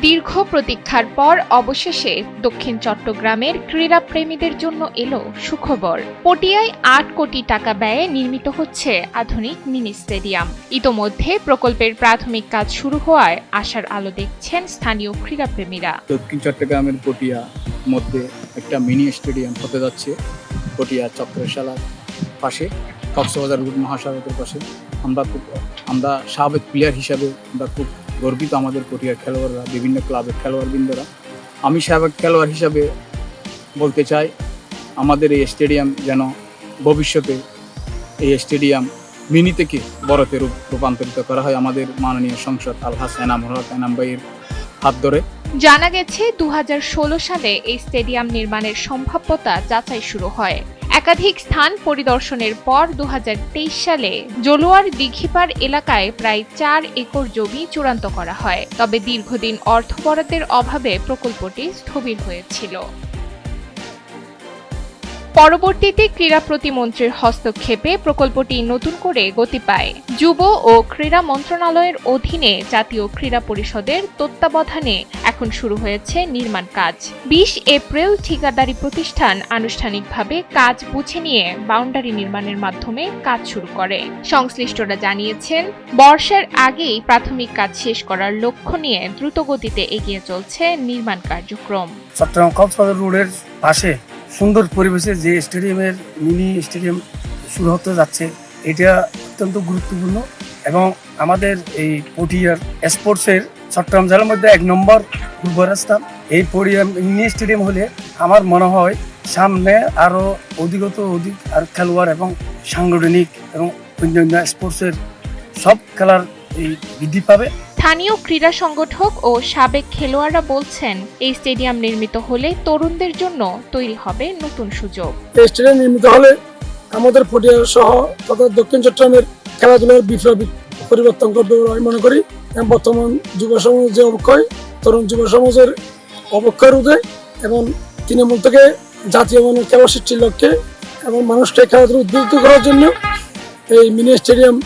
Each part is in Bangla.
দীর্ঘ প্রতীক্ষার পর অবশেষে দক্ষিণ চট্টগ্রামের ক্রীড়াপ্রেমীদের জন্য এলো সুখবর। পটিয়ায় ৮ কোটি টাকা ব্যয়ে নির্মিত হচ্ছে আধুনিক মিনি স্টেডিয়াম। ইতোমধ্যে প্রকল্পের প্রাথমিক কাজ শুরু হওয়ায় আশার আলো দেখছেন স্থানীয় ক্রীড়াপ্রেমীরা। দক্ষিণ চট্টগ্রামের পটিয়া মধ্যে একটা মিনি স্টেডিয়াম হতে যাচ্ছে। পটিয়া চক্রশালার পাশে, কক্সবাজার রুট মহাসড়কের পাশে। আমরা সাবেক প্লেয়ার হিসাবে আমরা খুব গর্বিত। আমাদের পটিয়ার খেলোয়াড়রা, বিভিন্ন ক্লাবের খেলোয়াড়বৃন্দরা। আমি সাবেক খেলোয়াড় হিসাবে বলতে চাই, আমাদের এই স্টেডিয়াম যেন ভবিষ্যতে এই স্টেডিয়াম মিনি থেকে বড়তে রূপান্তরিত করা হয় আমাদের মাননীয় সংসদ আলহাজ এনামুল হক এনাম ভাইয়ের হাত ধরে। জানা গেছে ২০১৬ সালে এই স্টেডিয়াম নির্মাণের সম্ভাব্যতা যাচাই শুরু হয়। একাধিক স্থান পরিদর্শনের পর ২০২৩ সালে জলুয়ার দিঘিপাড় এলাকায় প্রায় ৪ একর জমি চূড়ান্ত করা হয়। তবে দীর্ঘদিন অর্থ বরাদ্দের অভাবে প্রকল্পটি স্থবির হয়েছিল। পরবর্তীতে ক্রীড়া প্রতিমন্ত্রীর হস্তক্ষেপে প্রকল্পটি নতুন করে গতি পায়। যুব ও ক্রীড়া মন্ত্রণালয়ের অধীনে জাতীয় ক্রীড়া পরিষদের তত্ত্বাবধানে এখন শুরু হয়েছে নির্মাণ কাজ। ২০ এপ্রিল ঠিকাদারি প্রতিষ্ঠান আনুষ্ঠানিকভাবে কাজ বুঝে নিয়ে বাউন্ডারি নির্মাণের মাধ্যমে কাজ শুরু করে। সংশ্লিষ্টরা জানিয়েছেন, বর্ষার আগেই প্রাথমিক কাজ শেষ করার লক্ষ্য নিয়ে দ্রুতগতিতে এগিয়ে চলছে নির্মাণ কার্যক্রম। চট্টগ্রাম কক্সবাজার রোডের পাশে সুন্দর পরিবেশে যে স্টেডিয়ামের মিনি স্টেডিয়াম শুরু হতে যাচ্ছে, এটা অত্যন্ত গুরুত্বপূর্ণ এবং আমাদের এই পটিয়ার স্পোর্টসের চট্টগ্রাম জেলার মধ্যে ১ নম্বর স্থান। এই পটিয়া মিনি স্টেডিয়াম হলে আমার মনে হয় সামনে আরও অধিক আর খেলোয়াড় এবং সাংগঠনিক এবং অন্যান্য স্পোর্টসের সব খেলার বৃদ্ধি পাবে। স্থানীয় ক্রীড়া সংগঠক ও সাবেক খেলোয়াড়রা বলছেন, এই স্টেডিয়াম নির্মিত হলে তরুণদের জন্য তৈরি হবে নতুন সুযোগ। এই স্টেডিয়াম নির্মিত হলে আমাদের পটিয়া সহ তথা দক্ষিণ চট্টগ্রামের খেলাধুলার বিপ্লব পরিবর্তন করবে বলে আমি মনে করি। বর্তমান যুব সমাজ যে অবক্ষয়, তরুণ যুব সমাজের অবক্ষয় রোধে এবং তৃণমূল থেকে জাতীয় মানের খেলা সৃষ্টির লক্ষ্যে এবং মানুষকে খেলাধুলা উদ্বুদ্ধ করার জন্য এই মিনি স্টেডিয়াম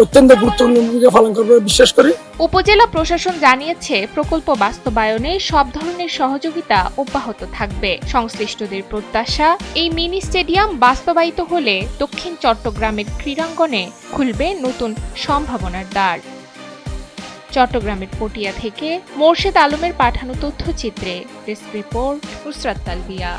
অত্যন্ত গুরুত্বপূর্ণ ভূমিকা পালন করবে বিশ্বাস করি। উপজেলা প্রশাসন জানিয়েছে, প্রকল্প বাস্তবায়নে সব ধরনের সহযোগিতা অব্যাহত থাকবে। সংশ্লিষ্টদের প্রত্যাশা, এই মিনি স্টেডিয়াম বাস্তবায়িত হলে দক্ষিণ চট্টগ্রামের ক্রীড়াঙ্গনে খুলবে নতুন সম্ভাবনার দ্বার। চট্টগ্রামের পটিয়া থেকে মোর্শেদ আলমের পাঠানো তথ্যচিত্রে ডেস্ক রিপোর্ট নুসরাত তালবিয়া।